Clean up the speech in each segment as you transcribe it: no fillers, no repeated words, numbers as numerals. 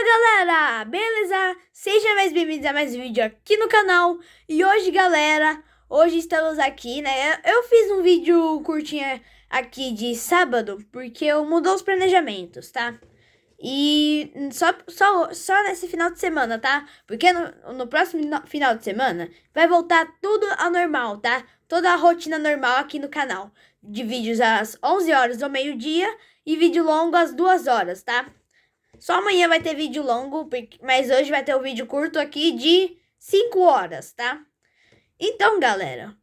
Galera, beleza? Sejam mais bem-vindos a mais um vídeo aqui no canal. E hoje, galera, hoje estamos aqui, né? Eu fiz um vídeo curtinho aqui de sábado, porque eu mudou os planejamentos, tá? E só nesse final de semana, tá? Porque no próximo final de semana vai voltar tudo ao normal, tá? Toda a rotina normal aqui no canal. De vídeos às 11 horas ao meio-dia e vídeo longo às 2 horas, tá? Só amanhã vai ter vídeo longo, mas hoje vai ter um vídeo curto aqui de 5 horas, tá? Então, galera,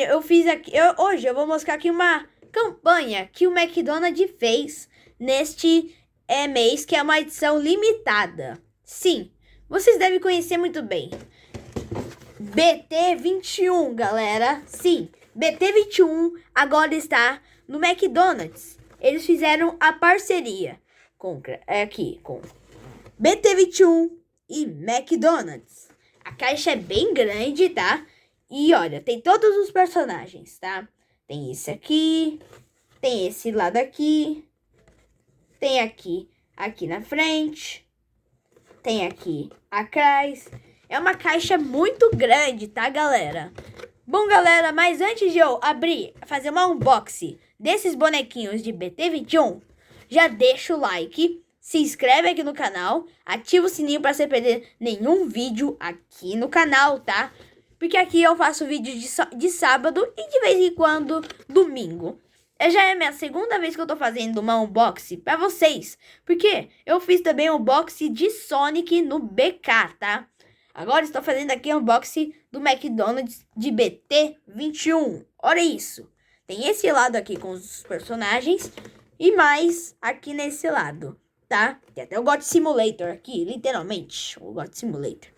eu fiz aqui... Hoje eu vou mostrar aqui uma campanha que o McDonald's fez neste mês, que é uma edição limitada. Sim, vocês devem conhecer muito bem. BT21, galera. Sim, BT21 agora está no McDonald's. Eles fizeram a parceria com BT21 e McDonald's. A caixa é bem grande, tá? E olha, tem todos os personagens, tá? Tem esse aqui, tem esse lado aqui, tem aqui na frente, tem aqui atrás. É uma caixa muito grande, tá, galera? Bom, galera, mas antes de eu fazer uma unboxing desses bonequinhos de BT21, já deixa o like, se inscreve aqui no canal, ativa o sininho para você perder nenhum vídeo aqui no canal, tá? Porque aqui eu faço vídeo de sábado e de vez em quando domingo. Já é a minha segunda vez que eu tô fazendo uma unboxing para vocês, porque eu fiz também um unboxing de Sonic no BK, tá? Agora estou fazendo aqui um unboxing do McDonald's de BT21. Olha isso. Tem esse lado aqui com os personagens e mais aqui nesse lado, tá? Tem até o God Simulator aqui, literalmente, o God Simulator.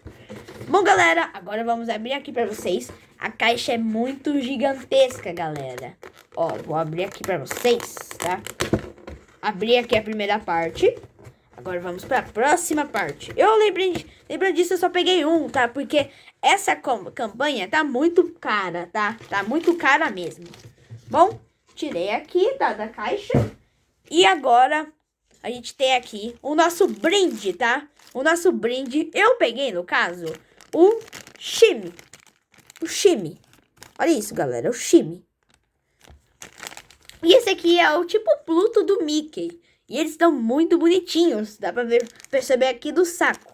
Bom, galera, agora vamos abrir aqui pra vocês. A caixa é muito gigantesca, galera. Ó, vou abrir aqui pra vocês, tá? Abri aqui a primeira parte. Agora vamos pra próxima parte. Lembrando disso, eu só peguei um, tá? Porque essa campanha tá muito cara, tá? Tá muito cara mesmo. Bom, tirei aqui da caixa. E agora, a gente tem aqui o nosso brinde, tá? O nosso brinde, eu peguei, no caso, o Shimmy. O Shimmy. Olha isso, galera, o Shimmy. E esse aqui é o tipo Pluto do Mickey. E eles estão muito bonitinhos, dá pra perceber aqui do saco.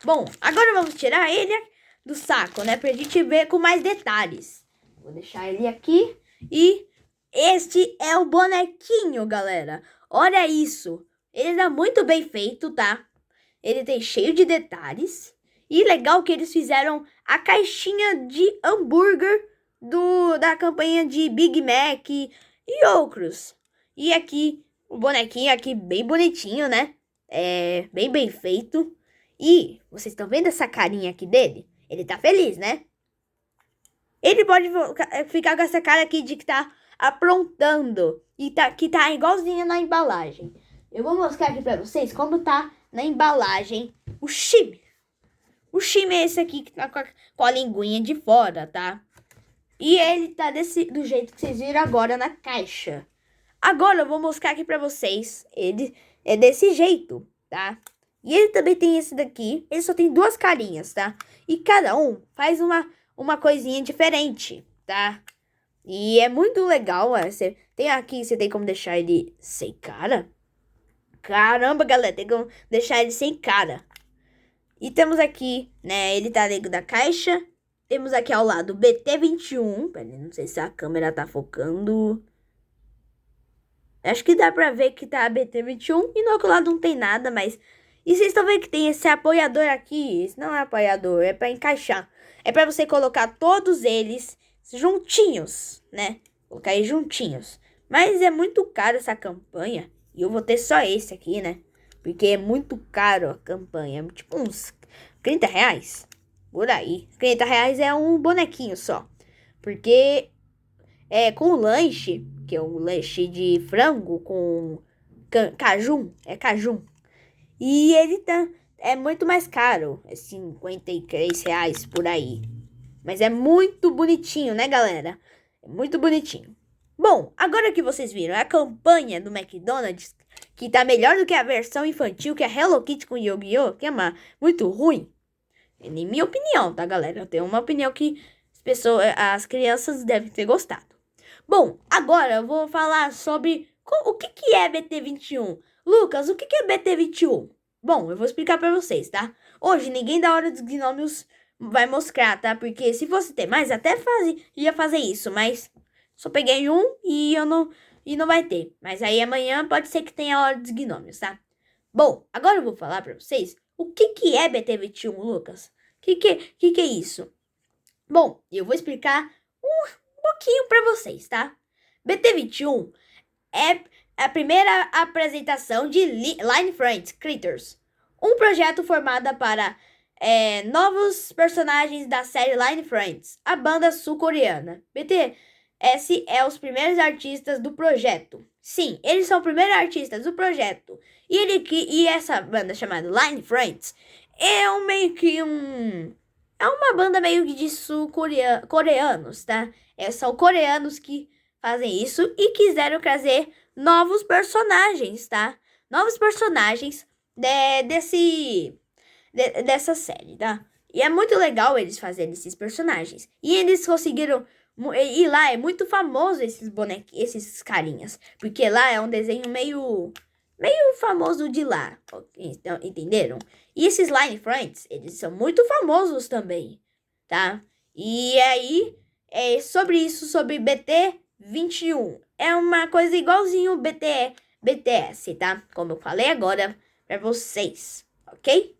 Bom, agora vamos tirar ele do saco, né? Pra gente ver com mais detalhes. Vou deixar ele aqui e... este é o bonequinho, galera. Olha isso. Ele tá muito bem feito, tá? Ele tem cheio de detalhes. E legal que eles fizeram a caixinha de hambúrguer da campanha de Big Mac e outros. E aqui, o bonequinho aqui bem bonitinho, né? É bem feito. E vocês estão vendo essa carinha aqui dele? Ele tá feliz, né? Ele pode ficar com essa cara aqui de que tá aprontando e que tá igualzinho na embalagem. Eu vou mostrar aqui pra vocês como tá na embalagem o Shimmy. O Shimmy é esse aqui que tá com a linguinha de fora, tá? E ele tá do jeito que vocês viram agora na caixa. Agora eu vou mostrar aqui pra vocês. Ele é desse jeito, tá? E ele também tem esse daqui. Ele só tem duas carinhas, tá? E cada um faz uma coisinha diferente, tá? E é muito legal, você tem como deixar ele sem cara. Caramba, galera, tem como deixar ele sem cara. E temos aqui, né, ele tá dentro da caixa. Temos aqui ao lado o BT21. Peraí, não sei se a câmera tá focando. Acho que dá pra ver que tá a BT21 e no outro lado não tem nada, mas... E vocês estão vendo que tem esse apoiador aqui? Esse não é apoiador, é pra encaixar. É pra você colocar todos eles juntinhos, né? Colocar aí juntinhos. Mas é muito caro essa campanha. E eu vou ter só esse aqui, né? Porque é muito caro a campanha. Tipo uns 30 reais. Por aí. 30 reais é um bonequinho só. Porque com o lanche, que é um lanche de frango com cajun. É cajun. E ele é muito mais caro. É 53 reais por aí. Mas é muito bonitinho, né, galera? É muito bonitinho. Bom, agora que vocês viram a campanha do McDonald's, que tá melhor do que a versão infantil, que é Hello Kitty com Yu-Gi-Oh!, que é muito ruim. Em minha opinião, tá, galera? Eu tenho uma opinião que as crianças devem ter gostado. Bom, agora eu vou falar sobre o que é BT21. Lucas, o que é BT21? Bom, eu vou explicar pra vocês, tá? Hoje, ninguém da Hora dos Gnômios vai mostrar, tá? Porque se fosse ter mais, até ia fazer isso, mas só peguei um e não vai ter. Mas aí amanhã pode ser que tenha a Hora dos Gnômios, tá? Bom, agora eu vou falar pra vocês o que é BT21, Lucas. O que é isso? Bom, eu vou explicar um pouquinho pra vocês, tá? BT21 é a primeira apresentação de Line Friends Critters, um projeto formado para novos personagens da série Line Friends, a banda sul-coreana. BTS é os primeiros artistas do projeto. Sim, eles são os primeiros artistas do projeto. E essa banda chamada Line Friends é é uma banda meio que de sul-coreanos, tá? São coreanos que fazem isso e quiseram trazer novos personagens, tá? Novos personagens dessa série, tá? E é muito legal eles fazerem esses personagens. E eles conseguiram... E lá é muito famoso esses carinhas. Porque lá é um desenho meio famoso de lá. Então, entenderam? E esses Line Friends, eles são muito famosos também, tá? E aí, sobre BT21. É uma coisa igualzinho BTS, tá? Como eu falei agora pra vocês, ok?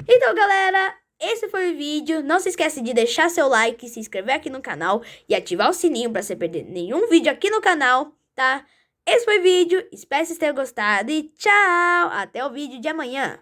Então, galera, esse foi o vídeo. Não se esquece de deixar seu like, se inscrever aqui no canal e ativar o sininho pra você perder nenhum vídeo aqui no canal, tá? Esse foi o vídeo, espero que vocês tenham gostado e tchau! Até o vídeo de amanhã.